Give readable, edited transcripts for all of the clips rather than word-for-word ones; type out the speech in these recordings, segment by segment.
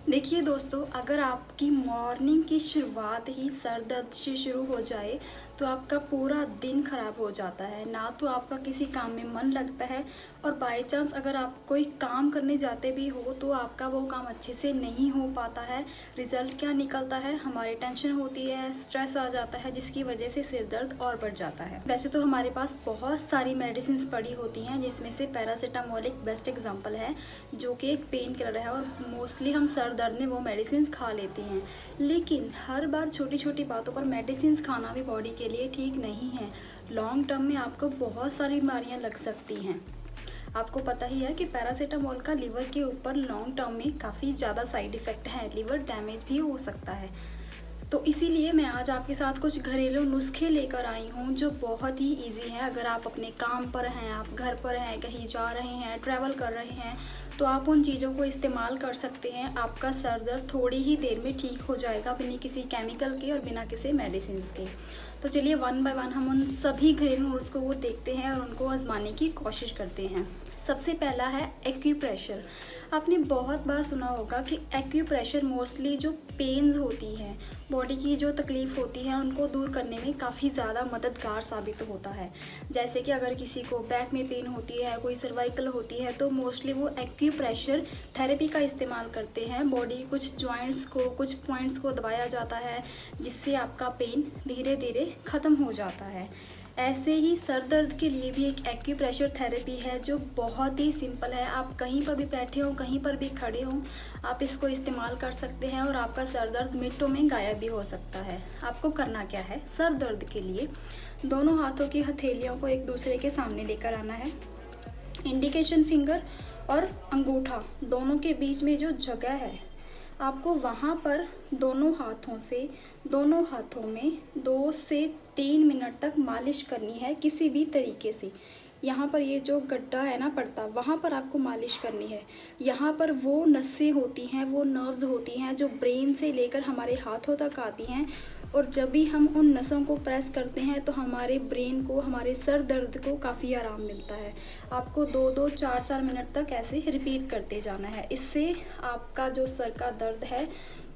देखिए दोस्तों, अगर आपकी मॉर्निंग की शुरुआत ही सर दर्द से शुरू हो जाए तो आपका पूरा दिन ख़राब हो जाता है। ना तो आपका किसी काम में मन लगता है और बाय चांस अगर आप कोई काम करने जाते भी हो तो आपका वो काम अच्छे से नहीं हो पाता है। रिज़ल्ट क्या निकलता है, हमारी टेंशन होती है, स्ट्रेस आ जाता है, जिसकी वजह से सिर दर्द और बढ़ जाता है। वैसे तो हमारे पास बहुत सारी मेडिसिन पड़ी होती हैं, जिसमें से पैरासीटामोल एक बेस्ट एग्जाम्पल है, जो कि एक पेन किलर है और मोस्टली हम सर दर्द में वो मेडिसिन खा लेते हैं। लेकिन हर बार छोटी छोटी बातों पर मेडिसिन खाना भी बॉडी के लिए ठीक नहीं है। लॉन्ग टर्म में आपको बहुत सारी बीमारियां लग सकती हैं। आपको पता ही है कि पैरासीटामोल का लिवर के ऊपर लॉन्ग टर्म में काफ़ी ज़्यादा साइड इफ़ेक्ट हैं, लिवर डैमेज भी हो सकता है। तो इसीलिए मैं आज आपके साथ कुछ घरेलू नुस्खे लेकर आई हूँ जो बहुत ही इजी हैं। अगर आप अपने काम पर हैं, आप घर पर हैं, कहीं जा रहे हैं, ट्रैवल कर रहे हैं, तो आप उन चीज़ों को इस्तेमाल कर सकते हैं। आपका सर दर्द थोड़ी ही देर में ठीक हो जाएगा, बिना किसी केमिकल के और बिना किसी मेडिसिन के। तो चलिए वन बाय वन हम उन सभी घरेलू नुस्खों को देखते हैं और उनको आजमाने की कोशिश करते हैं। सबसे पहला है एक्यूप्रेशर। आपने बहुत बार सुना होगा कि एक्यूप्रेशर मोस्टली जो पेन्स होती हैं, बॉडी की जो तकलीफ़ होती है, उनको दूर करने में काफ़ी ज़्यादा मददगार साबित होता है। जैसे कि अगर किसी को बैक में पेन होती है, कोई सर्वाइकल होती है, तो मोस्टली वो एक्यूप्रेशर थेरेपी का इस्तेमाल करते हैं। बॉडी कुछ जॉइंट्स को, कुछ पॉइंट्स को दबाया जाता है, जिससे आपका पेन धीरे धीरे ख़त्म हो जाता है। ऐसे ही सर दर्द के लिए भी एक एक्यूप्रेशर थेरेपी है जो बहुत ही सिंपल है। आप कहीं पर भी बैठे हो, कहीं पर भी खड़े हो, आप इसको इस्तेमाल कर सकते हैं और आपका सर दर्द मिनटों में गायब भी हो सकता है। आपको करना क्या है, सर दर्द के लिए दोनों हाथों की हथेलियों को एक दूसरे के सामने लेकर आना है। इंडिकेशन फिंगर और अंगूठा दोनों के बीच में जो जगह है, आपको वहाँ पर दोनों हाथों में 2 से 3 मिनट तक मालिश करनी है किसी भी तरीके से। यहाँ पर ये जो गड्ढा है ना पड़ता, वहाँ पर आपको मालिश करनी है। यहाँ पर वो नसें होती हैं, वो नर्व्स होती हैं जो ब्रेन से लेकर हमारे हाथों तक आती हैं, और जब भी हम उन नसों को प्रेस करते हैं तो हमारे ब्रेन को, हमारे सर दर्द को काफ़ी आराम मिलता है। आपको 2-2, 4-4 मिनट तक ऐसे रिपीट करते जाना है। इससे आपका जो सर का दर्द है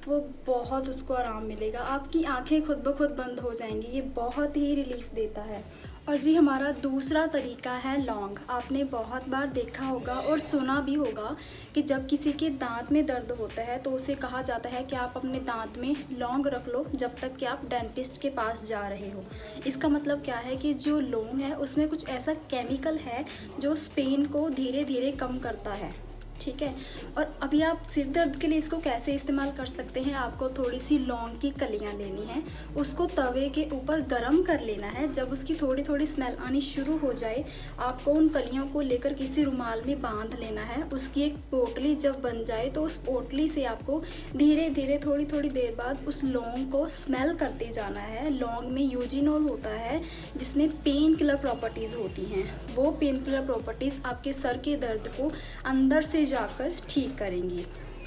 वो बहुत उसको आराम मिलेगा। आपकी आंखें खुद ब खुद बंद हो जाएंगी। ये बहुत ही रिलीफ देता है। और जी हमारा दूसरा तरीका है लौंग। आपने बहुत बार देखा होगा और सुना भी होगा कि जब किसी के दांत में दर्द होता है तो उसे कहा जाता है कि आप अपने दांत में लौंग रख लो जब तक कि आप डेंटिस्ट के पास जा रहे हो। इसका मतलब क्या है कि जो लौंग है उसमें कुछ ऐसा केमिकल है जो उस पेन को धीरे धीरे कम करता है। ठीक है। और अभी आप सिर दर्द के लिए इसको कैसे इस्तेमाल कर सकते हैं, आपको थोड़ी सी लौंग की कलियां लेनी है, उसको तवे के ऊपर गरम कर लेना है। जब उसकी थोड़ी थोड़ी स्मेल आनी शुरू हो जाए, आपको उन कलियों को लेकर किसी रुमाल में बांध लेना है। उसकी एक पोटली जब बन जाए तो उस पोटली से आपको धीरे धीरे थोड़ी थोड़ी देर बाद उस लौंग को स्मेल करते जाना है। लौंग में यूजिनोल होता है जिसमें पेन किलर प्रॉपर्टीज़ होती हैं। वो पेन किलर प्रॉपर्टीज़ आपके सर के दर्द को अंदर से जाकर ठीक करेंगी।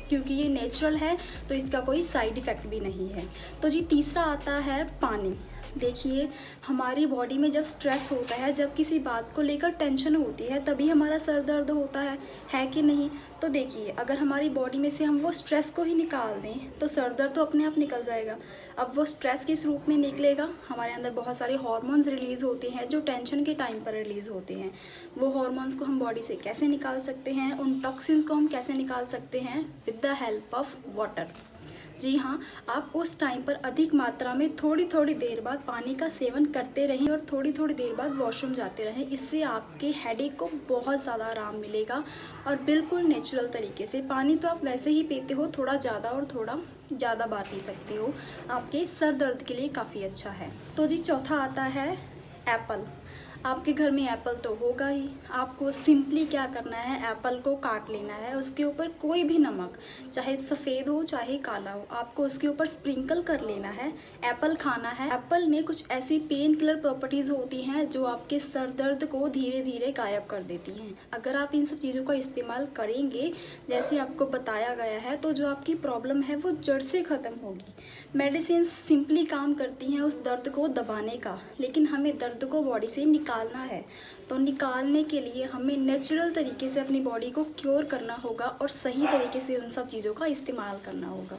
क्योंकि ये नेचुरल है तो इसका कोई साइड इफ़ेक्ट भी नहीं है। तो जी तीसरा आता है पानी। देखिए हमारी बॉडी में जब स्ट्रेस होता है, जब किसी बात को लेकर टेंशन होती है, तभी हमारा सर दर्द होता है कि नहीं। तो देखिए अगर हमारी बॉडी में से हम वो स्ट्रेस को ही निकाल दें तो सर दर्द तो अपने आप निकल जाएगा। अब वो स्ट्रेस किस रूप में निकलेगा, हमारे अंदर बहुत सारे हार्मोन्स रिलीज़ होते हैं जो टेंशन के टाइम पर रिलीज़ होते हैं। वो हार्मोन्स को हम बॉडी से कैसे निकाल सकते हैं, उन टॉक्सिन्स को हम कैसे निकाल सकते हैं, with the help of water. जी हाँ, आप उस टाइम पर अधिक मात्रा में थोड़ी थोड़ी देर बाद पानी का सेवन करते रहें और थोड़ी थोड़ी देर बाद वॉशरूम जाते रहें। इससे आपके हेडेक को बहुत ज़्यादा आराम मिलेगा और बिल्कुल नेचुरल तरीके से। पानी तो आप वैसे ही पीते हो, थोड़ा ज़्यादा और थोड़ा ज़्यादा बार पी सकते हो, आपके सर दर्द के लिए काफ़ी अच्छा है। तो जी चौथा आता है एप्पल। आपके घर में एप्पल तो होगा ही। आपको सिंपली क्या करना है, एप्पल को काट लेना है, उसके ऊपर कोई भी नमक, चाहे सफ़ेद हो चाहे काला हो, आपको उसके ऊपर स्प्रिंकल कर लेना है। एप्पल खाना है। एप्पल में कुछ ऐसी पेन किलर प्रॉपर्टीज़ होती हैं जो आपके सर दर्द को धीरे धीरे गायब कर देती हैं। अगर आप इन सब चीज़ों का इस्तेमाल करेंगे जैसे आपको बताया गया है, तो जो आपकी प्रॉब्लम है वो जड़ से ख़त्म होगी। मेडिसिन सिंपली काम करती हैं उस दर्द को दबाने का, लेकिन हमें दर्द को बॉडी से निकालना है, तो निकालने के लिए हमें नेचुरल तरीके से अपनी बॉडी को क्योर करना होगा और सही तरीके से उन सब चीज़ों का इस्तेमाल करना होगा।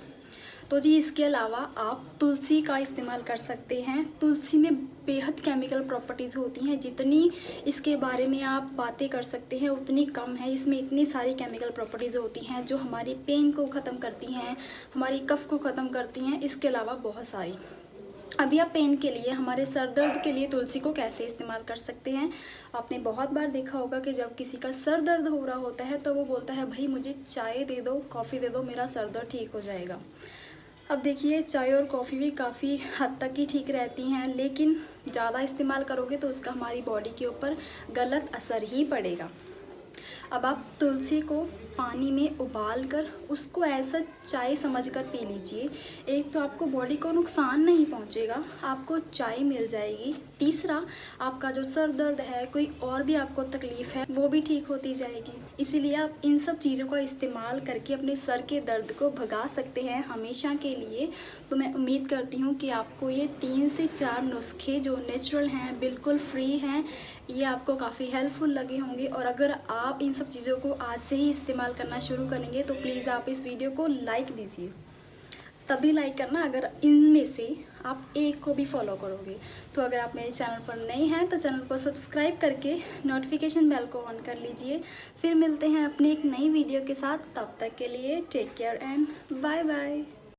तो जी इसके अलावा आप तुलसी का इस्तेमाल कर सकते हैं। तुलसी में बेहद केमिकल प्रॉपर्टीज़ होती हैं, जितनी इसके बारे में आप बातें कर सकते हैं उतनी कम है। इसमें इतनी सारी केमिकल प्रॉपर्टीज़ होती हैं जो हमारी पेन को ख़त्म करती हैं, हमारी कफ को ख़त्म करती हैं, इसके अलावा बहुत सारी। अभी आप पेन के लिए, हमारे सर दर्द के लिए तुलसी को कैसे इस्तेमाल कर सकते हैं। आपने बहुत बार देखा होगा कि जब किसी का सर दर्द हो रहा होता है तो वो बोलता है भाई मुझे चाय दे दो, कॉफ़ी दे दो, मेरा सर दर्द ठीक हो जाएगा। अब देखिए चाय और कॉफ़ी भी काफ़ी हद तक ही ठीक रहती हैं, लेकिन ज़्यादा इस्तेमाल करोगे तो उसका हमारी बॉडी के ऊपर गलत असर ही पड़ेगा। अब आप तुलसी को पानी में उबाल कर उसको ऐसा चाय समझकर पी लीजिए। एक तो आपको बॉडी को नुकसान नहीं पहुंचेगा, आपको चाय मिल जाएगी। तीसरा, आपका जो सर दर्द है, कोई और भी आपको तकलीफ़ है, वो भी ठीक होती जाएगी। इसीलिए आप इन सब चीज़ों का इस्तेमाल करके अपने सर के दर्द को भगा सकते हैं हमेशा के लिए। तो मैं उम्मीद करती हूँ कि आपको ये 3 से 4 नुस्खे जो नेचुरल हैं, बिल्कुल फ्री हैं, ये आपको काफ़ी हेल्पफुल लगे होंगे। और अगर आप इन सब चीज़ों को आज से ही इस्तेमाल करना शुरू करेंगे तो प्लीज़ आप इस वीडियो को लाइक दीजिए। तभी लाइक करना अगर इनमें से आप एक को भी फॉलो करोगे। तो अगर आप मेरे चैनल पर नए हैं तो चैनल को सब्सक्राइब करके नोटिफिकेशन बेल को ऑन कर लीजिए। फिर मिलते हैं अपनी एक नई वीडियो के साथ। तब तक के लिए take care and bye bye.